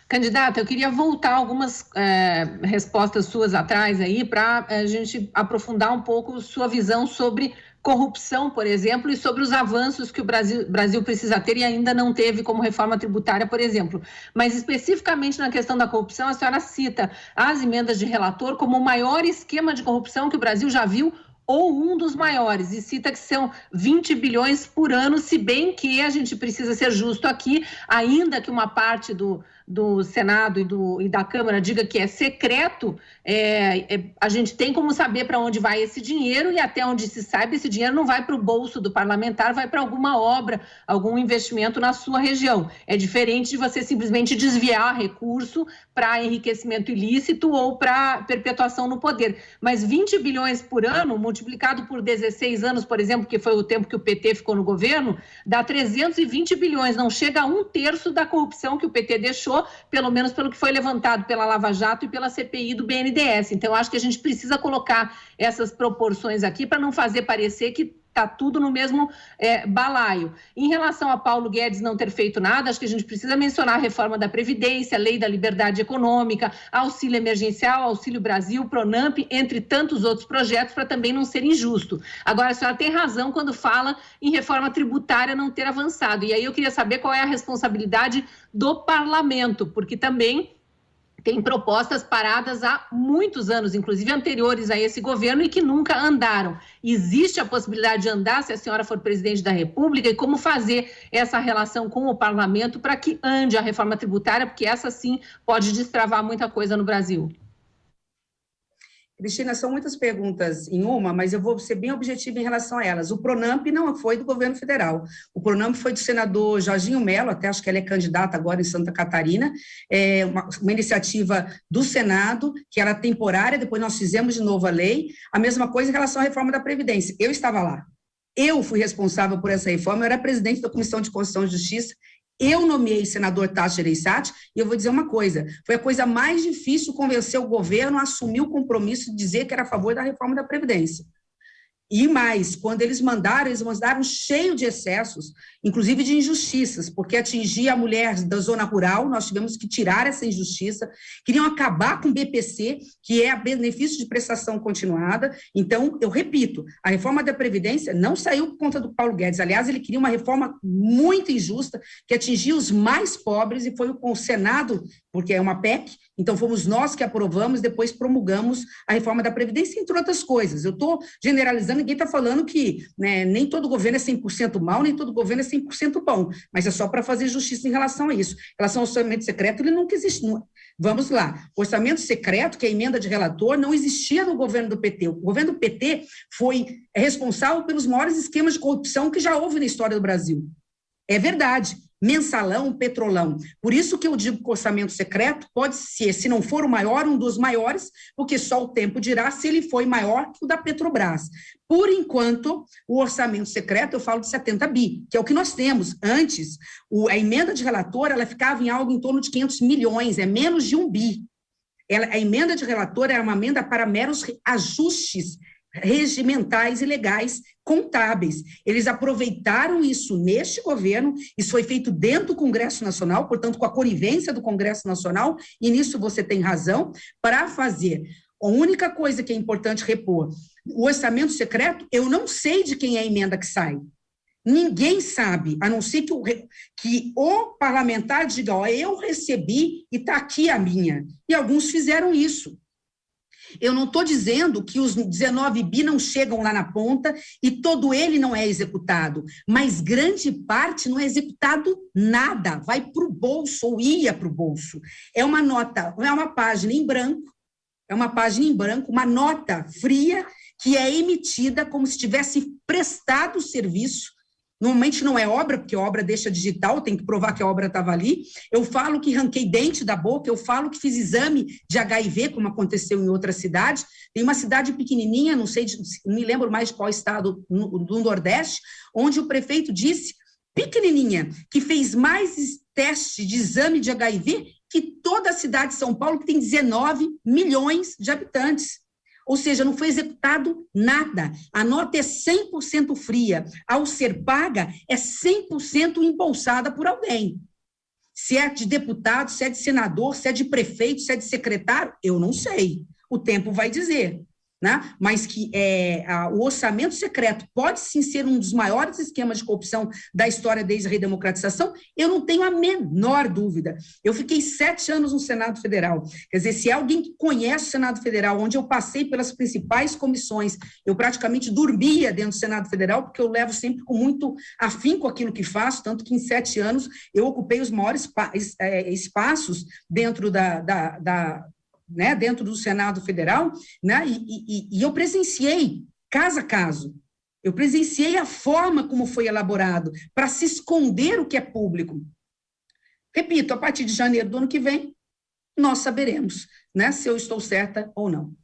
Candidata, eu queria voltar algumas respostas suas atrás aí para a gente aprofundar um pouco sua visão sobre corrupção, por exemplo, e sobre os avanços que o Brasil precisa ter e ainda não teve como reforma tributária, por exemplo. Mas especificamente na questão da corrupção, a senhora cita as emendas de relator como o maior esquema de corrupção que o Brasil já viu ou um dos maiores, e cita que são 20 bilhões por ano, se bem que a gente precisa ser justo aqui, ainda que uma parte do Senado e da Câmara diga que é secreto, a gente tem como saber para onde vai esse dinheiro, e até onde se sabe, esse dinheiro não vai para o bolso do parlamentar, vai para alguma obra, algum investimento na sua região. É diferente de você simplesmente desviar recurso para enriquecimento ilícito ou para perpetuação no poder. Mas 20 bilhões por ano, multiplicado por 16 anos, por exemplo, que foi o tempo que o PT ficou no governo, dá 320 bilhões, não chega a 1/3 da corrupção que o PT deixou, pelo menos pelo que foi levantado pela Lava Jato e pela CPI do BNDES. Então, acho que a gente precisa colocar essas proporções aqui para não fazer parecer que está tudo no mesmo balaio. Em relação a Paulo Guedes não ter feito nada, acho que a gente precisa mencionar a reforma da Previdência, a Lei da Liberdade Econômica, Auxílio Emergencial, Auxílio Brasil, Pronamp, entre tantos outros projetos, para também não ser injusto. Agora, a senhora tem razão quando fala em reforma tributária não ter avançado. E aí eu queria saber qual é a responsabilidade do parlamento, porque também tem propostas paradas há muitos anos, inclusive anteriores a esse governo, e que nunca andaram. Existe a possibilidade de andar se a senhora for presidente da República, e como fazer essa relação com o parlamento para que ande a reforma tributária, porque essa sim pode destravar muita coisa no Brasil. Cristina, são muitas perguntas em uma, mas eu vou ser bem objetiva em relação a elas. O Pronamp não foi do governo federal. O Pronamp foi do senador Jorginho Mello, até acho que ele é candidato agora em Santa Catarina, uma iniciativa do Senado, que era temporária, depois nós fizemos de novo a lei. A mesma coisa em relação à reforma da Previdência. Eu estava lá. Eu fui responsável por essa reforma, eu era presidente da Comissão de Constituição e Justiça. Eu nomeei o senador Tasso Gereissati, e eu vou dizer uma coisa, foi a coisa mais difícil convencer o governo a assumir o compromisso de dizer que era a favor da reforma da Previdência. E mais, quando eles mandaram cheio de excessos, inclusive de injustiças, porque atingia a mulher da zona rural, nós tivemos que tirar essa injustiça, queriam acabar com o BPC, que é a benefício de prestação continuada. Então, eu repito, a reforma da Previdência não saiu por conta do Paulo Guedes, aliás, ele queria uma reforma muito injusta, que atingia os mais pobres, e foi com o Senado, porque é uma PEC, então fomos nós que aprovamos, depois promulgamos a reforma da Previdência, entre outras coisas. Eu estou generalizando, ninguém está falando que nem todo governo é 100% mal, nem todo governo é 100% bom, mas é só para fazer justiça em relação a isso. Em relação ao orçamento secreto, ele nunca existe. Vamos lá, o orçamento secreto, que é a emenda de relator, não existia no governo do PT. O governo do PT foi responsável pelos maiores esquemas de corrupção que já houve na história do Brasil. É verdade. Mensalão, petrolão. Por isso que eu digo que o orçamento secreto pode ser, se não for o maior, um dos maiores, porque só o tempo dirá se ele foi maior que o da Petrobras. Por enquanto, o orçamento secreto, eu falo de 70 bi, que é o que nós temos. Antes, a emenda de relator, ela ficava em algo em torno de 500 milhões, é menos de 1 bi. A emenda de relator era uma emenda para meros ajustes regimentais e legais contábeis. Eles aproveitaram isso neste governo, isso foi feito dentro do Congresso Nacional, portanto, com a conivência do Congresso Nacional, e nisso você tem razão, para fazer. A única coisa que é importante repor, o orçamento secreto, eu não sei de quem é a emenda que sai. Ninguém sabe, a não ser que o parlamentar diga, eu recebi e está aqui a minha. E alguns fizeram isso. Eu não estou dizendo que os 19 bi não chegam lá na ponta e todo ele não é executado, mas grande parte não é executado nada, vai para o bolso ou ia para o bolso. É uma nota, é uma página em branco, uma nota fria que é emitida como se tivesse prestado o serviço. Normalmente não é obra, porque a obra deixa digital, tem que provar que a obra estava ali. Eu falo que arranquei dente da boca, eu falo que fiz exame de HIV, como aconteceu em outra cidade. Tem uma cidade pequenininha, não me lembro mais de qual estado do Nordeste, onde o prefeito disse, pequenininha, que fez mais testes de exame de HIV que toda a cidade de São Paulo, que tem 19 milhões de habitantes. Ou seja, não foi executado nada. A nota é 100% fria. Ao ser paga, é 100% embolsada por alguém. Se é de deputado, se é de senador, se é de prefeito, se é de secretário, eu não sei. O tempo vai dizer. Né? Mas que o orçamento secreto pode sim ser um dos maiores esquemas de corrupção da história desde a redemocratização, eu não tenho a menor dúvida. Eu fiquei 7 anos no Senado Federal. Quer dizer, se é alguém que conhece o Senado Federal, onde eu passei pelas principais comissões, eu praticamente dormia dentro do Senado Federal, porque eu levo sempre com muito afinco aquilo que faço, tanto que em 7 anos eu ocupei os maiores espaços dentro dentro do Senado Federal, né? E eu presenciei, caso a caso, eu presenciei a forma como foi elaborado, para se esconder o que é público. Repito, a partir de janeiro do ano que vem, nós saberemos, né, se eu estou certa ou não.